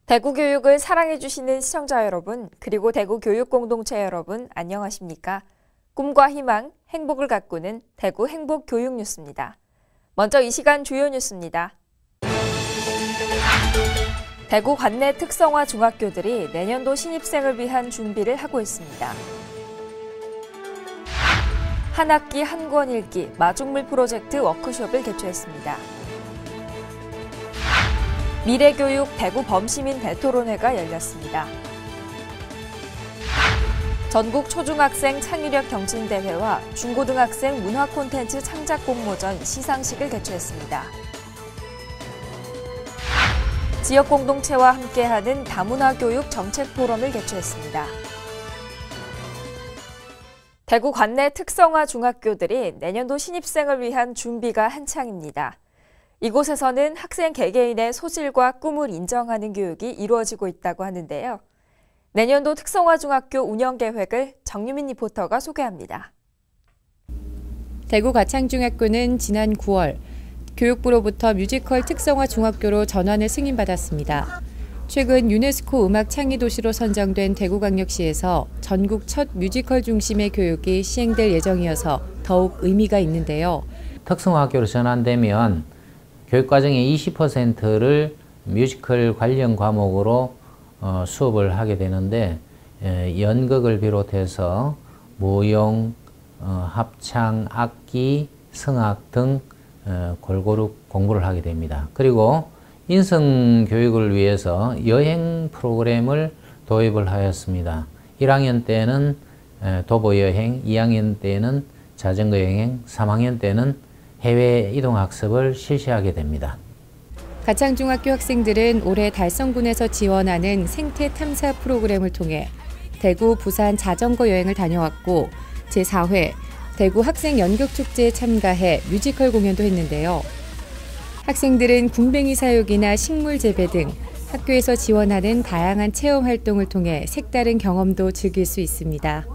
대구 교육을 사랑해주시는 시청자 여러분, 그리고 대구 교육 공동체 여러분, 안녕하십니까? 꿈과 희망, 행복을 가꾸는 대구 행복교육 뉴스입니다. 먼저 이 시간 주요 뉴스입니다. 대구 관내 특성화 중학교들이 내년도 신입생을 위한 준비를 하고 있습니다. 한 학기 한 권 읽기 마중물 프로젝트 워크숍을 개최했습니다. 미래교육 대구 범시민 대토론회가 열렸습니다. 전국 초중학생 창의력 경진대회와 중고등학생 문화 콘텐츠 창작 공모전 시상식을 개최했습니다. 지역 공동체와 함께하는 다문화 교육 정책 포럼을 개최했습니다. 대구 관내 특성화 중학교들이 내년도 신입생을 위한 준비가 한창입니다. 이곳에서는 학생 개개인의 소질과 꿈을 인정하는 교육이 이루어지고 있다고 하는데요. 내년도 특성화 중학교 운영 계획을 정유민 리포터가 소개합니다. 대구 가창중학교는 지난 9월 교육부로부터 뮤지컬 특성화 중학교로 전환을 승인받았습니다. 최근 유네스코 음악 창의 도시로 선정된 대구광역시에서 전국 첫 뮤지컬 중심의 교육이 시행될 예정이어서 더욱 의미가 있는데요. 특성화 학교로 전환되면 교육과정의 20%를 뮤지컬 관련 과목으로 수업을 하게 되는데 연극을 비롯해서 무용, 합창, 악기, 성악 등 골고루 공부를 하게 됩니다. 그리고 인성교육을 위해서 여행 프로그램을 도입을 하였습니다. 1학년 때는 도보여행, 2학년 때는 자전거 여행, 3학년 때는 해외 이동학습을 실시하게 됩니다. 가창중학교 학생들은 올해 달성군에서 지원하는 생태 탐사 프로그램을 통해 대구, 부산 자전거 여행을 다녀왔고 제4회 대구 학생 연극축제에 참가해 뮤지컬 공연도 했는데요. 학생들은 군뱅이 사육이나 식물 재배 등 학교에서 지원하는 다양한 체험 활동을 통해 색다른 경험도 즐길 수 있습니다.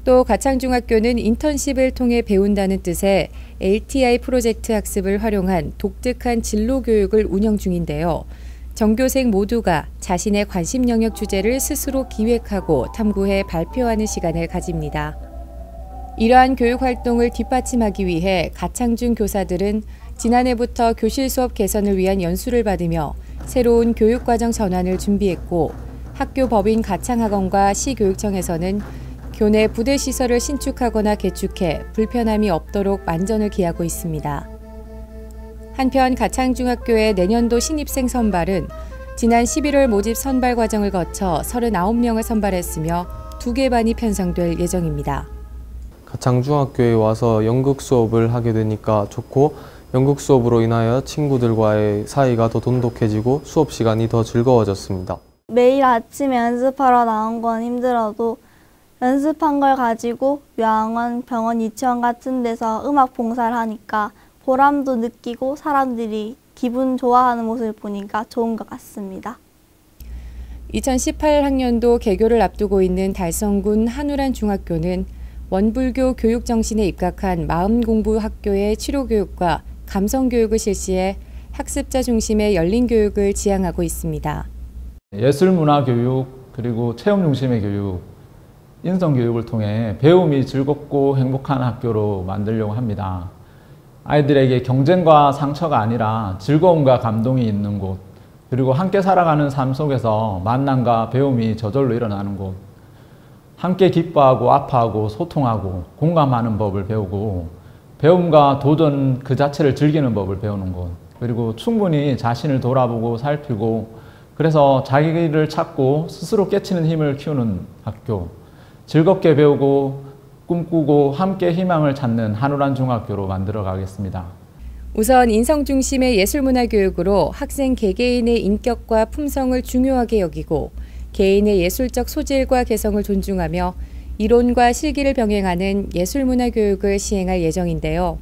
또 가창중학교는 인턴십을 통해 배운다는 뜻의 LTI 프로젝트 학습을 활용한 독특한 진로 교육을 운영 중인데요. 전교생 모두가 자신의 관심 영역 주제를 스스로 기획하고 탐구해 발표하는 시간을 가집니다. 이러한 교육 활동을 뒷받침하기 위해 가창중 교사들은 지난해부터 교실 수업 개선을 위한 연수를 받으며 새로운 교육과정 전환을 준비했고 학교 법인 가창학원과 시교육청에서는 교내 부대 시설을 신축하거나 개축해 불편함이 없도록 만전을 기하고 있습니다. 한편 가창중학교의 내년도 신입생 선발은 지난 11월 모집 선발 과정을 거쳐 39명을 선발했으며 2개 반이 편성될 예정입니다. 가창중학교에 와서 연극 수업을 하게 되니까 좋고 연극 수업으로 인하여 친구들과의 사이가 더 돈독해지고 수업 시간이 더 즐거워졌습니다. 매일 아침에 연습하러 나온 건 힘들어도 연습한 걸 가지고 요양원, 병원, 유치원 같은 데서 음악 봉사를 하니까 보람도 느끼고 사람들이 기분 좋아하는 모습을 보니까 좋은 것 같습니다. 2018학년도 개교를 앞두고 있는 달성군 한우란 중학교는 원불교 교육 정신에 입각한 마음공부학교의 치료교육과 감성교육을 실시해 학습자 중심의 열린 교육을 지향하고 있습니다. 예술문화교육 그리고 체험 중심의 교육, 인성교육을 통해 배움이 즐겁고 행복한 학교로 만들려고 합니다. 아이들에게 경쟁과 상처가 아니라 즐거움과 감동이 있는 곳, 그리고 함께 살아가는 삶 속에서 만남과 배움이 저절로 일어나는 곳, 함께 기뻐하고 아파하고 소통하고 공감하는 법을 배우고 배움과 도전 그 자체를 즐기는 법을 배우는 곳, 그리고 충분히 자신을 돌아보고 살피고 그래서 자기를 찾고 스스로 깨치는 힘을 키우는 학교, 즐겁게 배우고 꿈꾸고 함께 희망을 찾는 한우란 중학교로 만들어 가겠습니다. 우선 인성 중심의 예술문화교육으로 학생 개개인의 인격과 품성을 중요하게 여기고 개인의 예술적 소질과 개성을 존중하며 이론과 실기를 병행하는 예술문화교육을 시행할 예정인데요.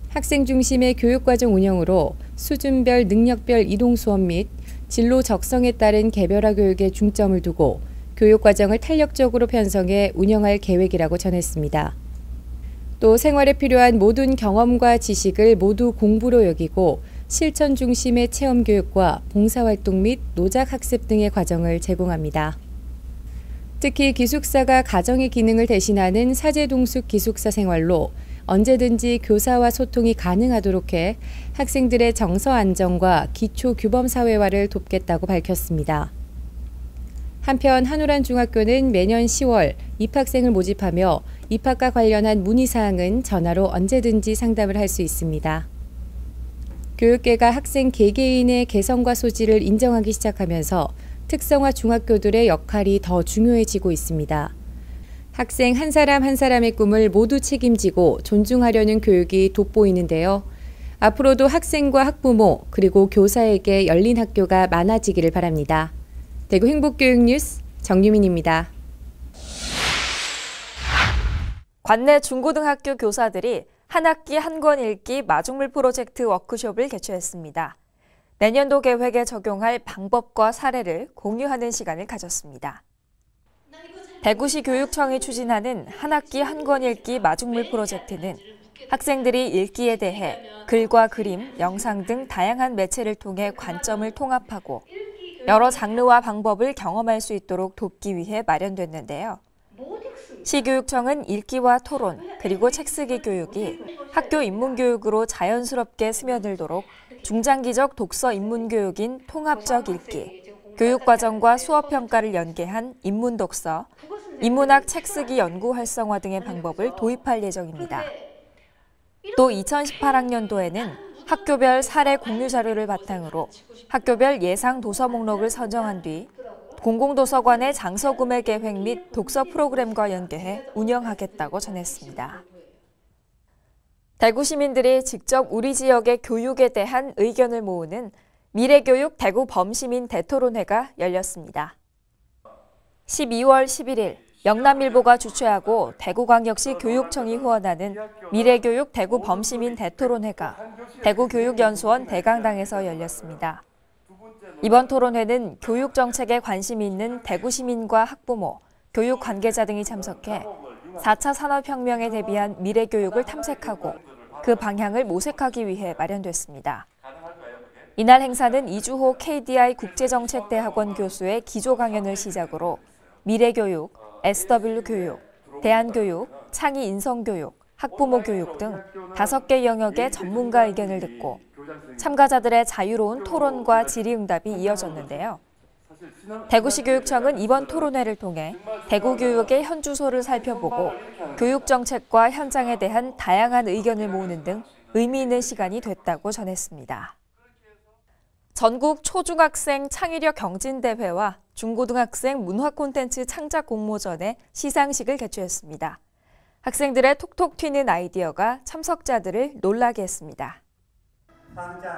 학생 중심의 교육과정 운영으로 수준별, 능력별 이동수업 및 진로 적성에 따른 개별화 교육에 중점을 두고 교육과정을 탄력적으로 편성해 운영할 계획이라고 전했습니다. 또 생활에 필요한 모든 경험과 지식을 모두 공부로 여기고 실천 중심의 체험 교육과 봉사활동 및 노작 학습 등의 과정을 제공합니다. 특히 기숙사가 가정의 기능을 대신하는 사제동숙 기숙사 생활로 언제든지 교사와 소통이 가능하도록 해 학생들의 정서 안정과 기초 규범 사회화를 돕겠다고 밝혔습니다. 한편 한우란 중학교는 매년 10월 입학생을 모집하며 입학과 관련한 문의사항은 전화로 언제든지 상담을 할 수 있습니다. 교육계가 학생 개개인의 개성과 소질을 인정하기 시작하면서 특성화 중학교들의 역할이 더 중요해지고 있습니다. 학생 한 사람 한 사람의 꿈을 모두 책임지고 존중하려는 교육이 돋보이는데요. 앞으로도 학생과 학부모 그리고 교사에게 열린 학교가 많아지기를 바랍니다. 대구 행복교육뉴스 정유민입니다. 관내 중고등학교 교사들이 한 학기 한 권 읽기 마중물 프로젝트 워크숍을 개최했습니다. 내년도 계획에 적용할 방법과 사례를 공유하는 시간을 가졌습니다. 대구시 교육청이 추진하는 한 학기 한 권 읽기 마중물 프로젝트는 학생들이 읽기에 대해 글과 그림, 영상 등 다양한 매체를 통해 관점을 통합하고 여러 장르와 방법을 경험할 수 있도록 돕기 위해 마련됐는데요. 시교육청은 읽기와 토론, 그리고 책쓰기 교육이 학교 인문교육으로 자연스럽게 스며들도록 중장기적 독서 인문교육인 통합적 읽기, 교육과정과 수업평가를 연계한 인문독서, 인문학 책쓰기 연구 활성화 등의 방법을 도입할 예정입니다. 또 2018학년도에는 학교별 사례 공유 자료를 바탕으로 학교별 예상 도서 목록을 선정한 뒤 공공도서관의 장서 구매 계획 및 독서 프로그램과 연계해 운영하겠다고 전했습니다. 대구 시민들이 직접 우리 지역의 교육에 대한 의견을 모으는 미래교육 대구 범시민 대토론회가 열렸습니다. 12월 11일 영남일보가 주최하고 대구광역시 교육청이 후원하는 미래교육 대구 범시민 대토론회가 대구교육연수원 대강당에서 열렸습니다. 이번 토론회는 교육 정책에 관심이 있는 대구 시민과 학부모, 교육 관계자 등이 참석해 4차 산업혁명에 대비한 미래교육을 탐색하고 그 방향을 모색하기 위해 마련됐습니다. 이날 행사는 이주호 KDI 국제정책대학원 교수의 기조 강연을 시작으로 미래교육, SW교육, 대안교육, 창의인성교육, 학부모 교육 등 5개 영역의 전문가 의견을 듣고 참가자들의 자유로운 토론과 질의응답이 이어졌는데요. 대구시 교육청은 이번 토론회를 통해 대구 교육의 현주소를 살펴보고 교육 정책과 현장에 대한 다양한 의견을 모으는 등 의미 있는 시간이 됐다고 전했습니다. 전국 초중학생 창의력 경진대회와 중고등학생 문화 콘텐츠 창작 공모전의 시상식을 개최했습니다. 학생들의 톡톡 튀는 아이디어가 참석자들을 놀라게 했습니다.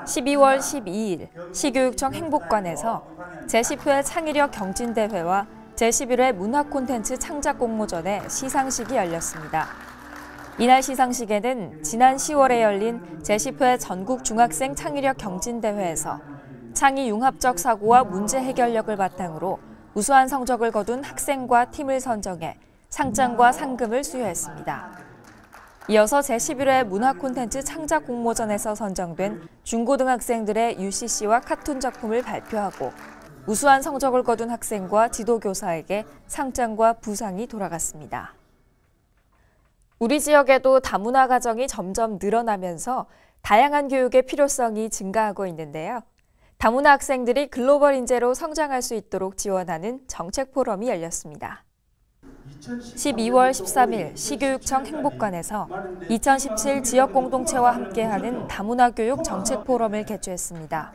12월 12일 시교육청 행복관에서 제10회 창의력 경진대회와 제11회 문화 콘텐츠 창작 공모전의 시상식이 열렸습니다. 이날 시상식에는 지난 10월에 열린 제10회 전국 중학생 창의력 경진대회에서 창의 융합적 사고와 문제 해결력을 바탕으로 우수한 성적을 거둔 학생과 팀을 선정해 상장과 상금을 수여했습니다. 이어서 제11회 문화 콘텐츠 창작 공모전에서 선정된 중고등학생들의 UCC와 카툰 작품을 발표하고 우수한 성적을 거둔 학생과 지도교사에게 상장과 부상이 돌아갔습니다. 우리 지역에도 다문화 가정이 점점 늘어나면서 다양한 교육의 필요성이 증가하고 있는데요. 다문화 학생들이 글로벌 인재로 성장할 수 있도록 지원하는 정책 포럼이 열렸습니다. 12월 13일 시교육청 행복관에서 2017 지역공동체와 함께하는 다문화 교육 정책 포럼을 개최했습니다.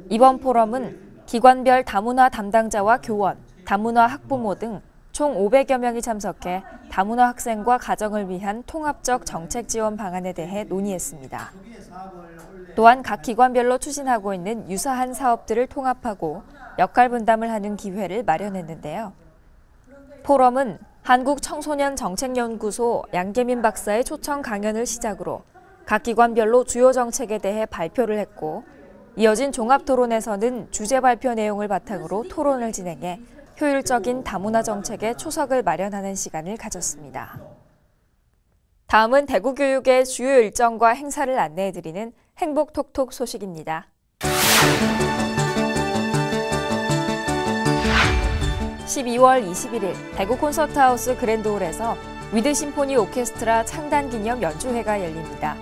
이번 포럼은 기관별 다문화 담당자와 교원, 다문화 학부모 등 총 500여 명이 참석해 다문화 학생과 가정을 위한 통합적 정책 지원 방안에 대해 논의했습니다. 또한 각 기관별로 추진하고 있는 유사한 사업들을 통합하고 역할 분담을 하는 기회를 마련했는데요. 포럼은 한국청소년정책연구소 양계민 박사의 초청 강연을 시작으로 각 기관별로 주요 정책에 대해 발표를 했고 이어진 종합토론에서는 주제 발표 내용을 바탕으로 토론을 진행해 효율적인 다문화 정책의 초석을 마련하는 시간을 가졌습니다. 다음은 대구 교육의 주요 일정과 행사를 안내해드리는 행복톡톡 소식입니다. 12월 21일 대구 콘서트하우스 그랜드홀에서 위드 심포니 오케스트라 창단 기념 연주회가 열립니다.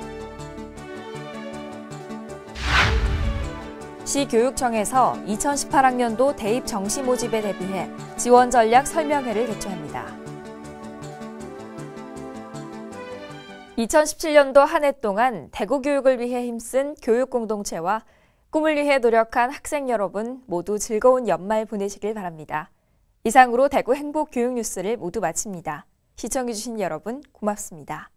시교육청에서 2018학년도 대입 정시 모집에 대비해 지원 전략 설명회를 개최합니다. 2017년도 한 해 동안 대구 교육을 위해 힘쓴 교육 공동체와 꿈을 위해 노력한 학생 여러분 모두 즐거운 연말 보내시길 바랍니다. 이상으로 대구 행복교육 뉴스를 모두 마칩니다. 시청해주신 여러분 고맙습니다.